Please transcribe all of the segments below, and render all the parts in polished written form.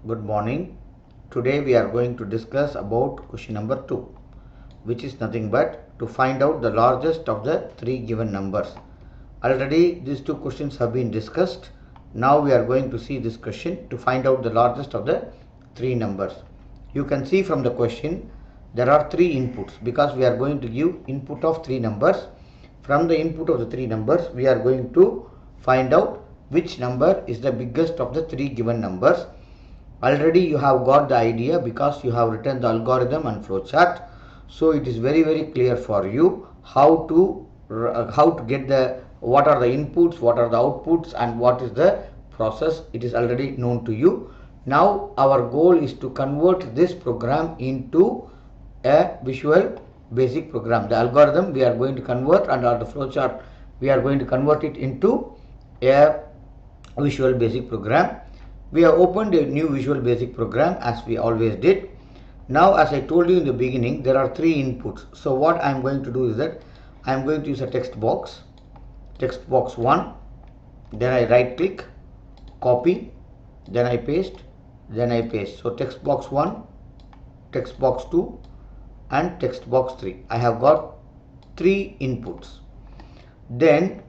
Good morning. Today we are going to discuss about question number 2, which is nothing but to find out the largest of the three given numbers. Already these two questions have been discussed. Now we are going to see this question to find out the largest of the three numbers. You can see from the question there are three inputs because we are going to give input of three numbers. From the input of the three numbers we are going to find out which number is the biggest of the three given numbers. Already you have got the idea because you have written the algorithm and flowchart. So it is very clear for you how to get the what are the inputs, what are the outputs, and what is the process. It is already known to you. Now our goal is to convert this program into a visual basic program. The algorithm we are going to convert, and the flowchart we are going to convert it into a visual basic program. We have opened a new visual basic program as we always did. Now, as I told you in the beginning, there are three inputs. So what I am going to do is that I am going to use a text box 1, then I right click, copy, then I paste, So text box 1, text box 2 and text box 3. I have got three inputs. Then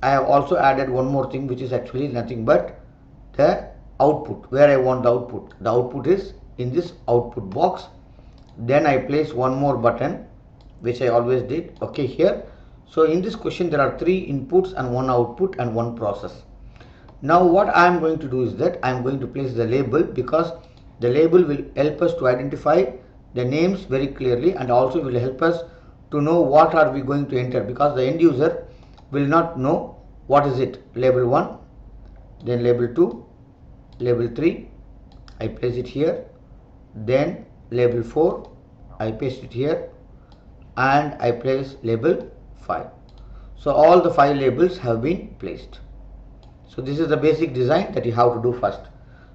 I have also added one more thing, which is actually nothing but the output, where I want the output. The output is in this output box. Then I place one more button, which I always did, okay, here. So in this question there are three inputs and one output and one process. Now what I am going to do is that I am going to place the label, because the label will help us to identify the names very clearly and also will help us to know what are we going to enter, because the end user will not know what is it. Label 1, then label 2, label 3, I place it here, then label 4, I paste it here, and I place label 5. So all the 5 labels have been placed. So this is the basic design that you have to do first.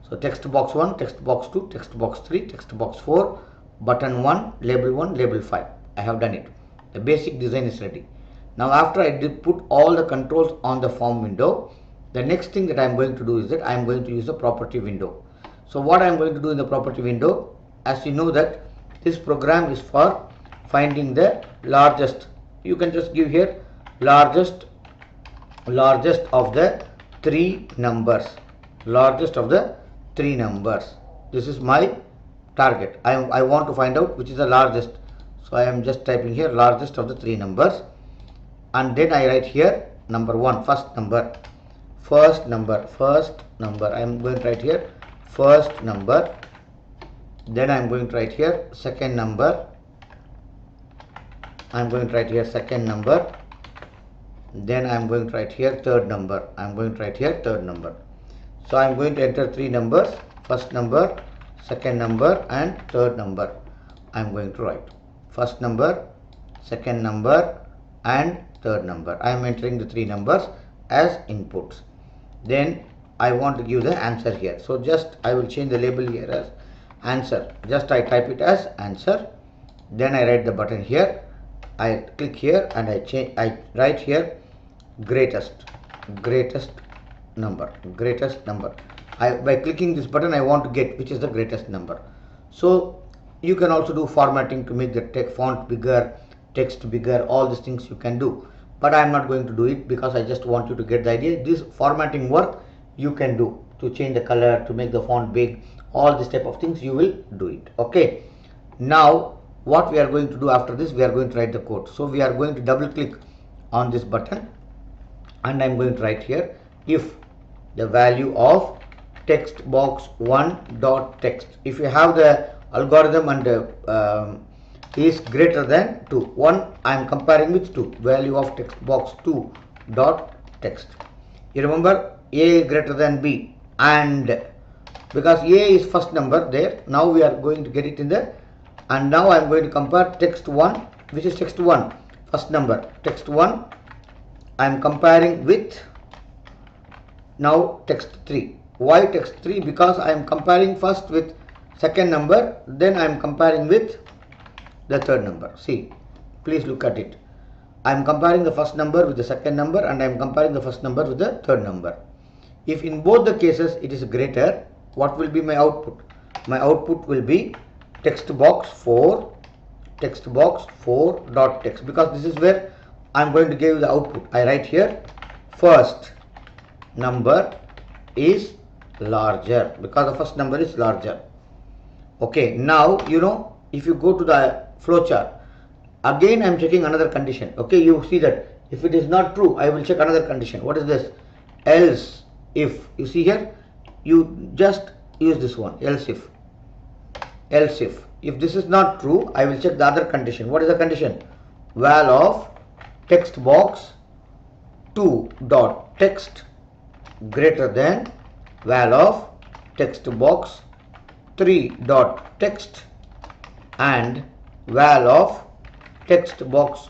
So text box 1, text box 2, text box 3, text box 4, button 1, label 5. I have done it. The basic design is ready. Now after I did put all the controls on the form window, the next thing that I am going to do is that I am going to use the property window. So what I am going to do in the property window, as you know that this program is for finding the largest. You can just give here largest of the three numbers. Largest of the three numbers. This is my target. I want to find out which is the largest. So I am just typing here largest of the three numbers, and then I write here number 1, first number. I am going to write here first number. Then I am going to write here second number. I am going to write here second number. Then I am going to write here third number. So I am going to enter three numbers: first number, second number, and third number. I am going to write first number, second number, and third number. I am entering the three numbers as inputs. Then I want to give the answer here. So just I will change the label here as answer. Just I type it as answer. Then I write the button here. I click here and I write here greatest number. By clicking this button I want to get which is the greatest number. So you can also do formatting to make the font bigger, text bigger, all these things you can do. But I am not going to do it because I just want you to get the idea. This formatting work you can do to change the color, to make the font big, all this type of things you will do it. Okay. Now what we are going to do after this, we are going to write the code. So we are going to double click on this button and I am going to write here if the value of text box 1 dot text. If you have the algorithm and is greater than 2. 1 I am comparing with 2. Value of text box 2 dot text. You remember A greater than B, and because A is first number there, now we are going to get it in the, and now I am going to compare text 1, which is text 1, first number, text 1 I am comparing with now text 3. Why text 3? Because I am comparing first with second number, then I am comparing with the third number. See, please look at it. I am comparing the first number with the second number, and I am comparing the first number with the third number. If in both the cases it is greater, what will be my output? my output will be text box 4 dot text, because this is where I'm going to give the output. I write here first number is larger, because the first number is larger. Okay, now if you go to the flowchart, again I am checking another condition. Okay, you see that if it is not true, I will check another condition. What is this? Else if. You see here, you just use this one, else if. If this is not true, I will check the other condition. What is the condition? Val of text box 2 dot text greater than val of text box 3 dot text and val of text box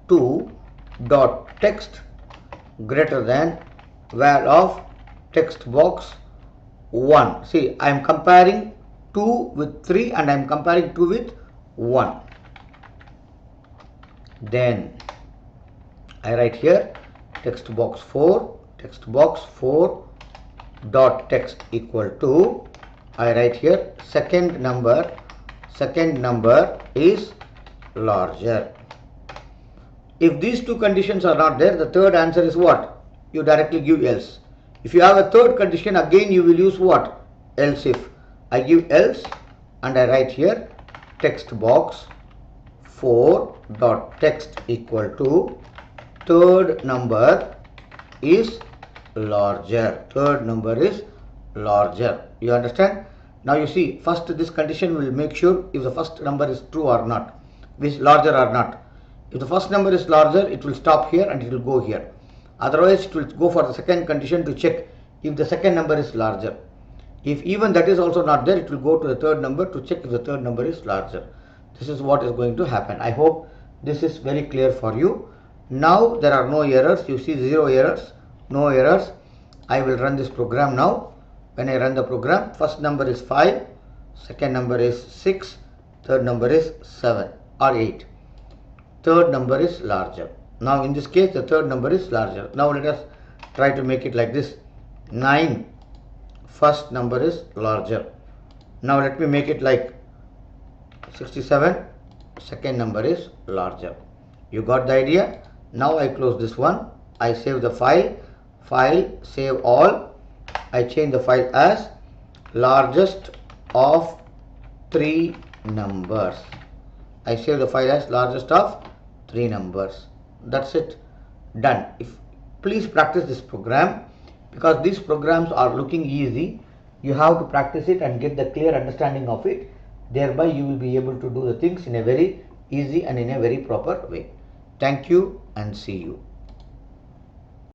2 dot text greater than val of text box 1. See, I am comparing 2 with 3 and I am comparing 2 with 1. Then I write here text box 4 dot text equal to, I write here second number is larger. If these two conditions are not there, the third answer is what? You directly give else. If you have a third condition, again you will use what? Else if. I give else and I write here text box 4 dot text equal to third number is larger. You understand? Now you see, first this condition will make sure if the first number is true or not, is larger or not. If the first number is larger, it will stop here and it will go here. Otherwise, it will go for the second condition to check if the second number is larger. If even that is also not there, it will go to the third number to check if the third number is larger. This is what is going to happen. I hope this is very clear for you. Now there are no errors. You see 0 errors, no errors. I will run this program now. When I run the program, first number is 5, second number is 6, third number is 7 or 8. Third number is larger. Now in this case, the third number is larger. Now let us try to make it like this. 9, first number is larger. Now let me make it like 67, second number is larger. You got the idea? Now I close this one. I save the file, save all. I change the file as largest of 3 numbers. I save the file as largest of 3 numbers. That's it. Done. Please practice this program, because these programs are looking easy. You have to practice it and get the clear understanding of it. Thereby you will be able to do the things in a very easy and in a very proper way. Thank you and see you.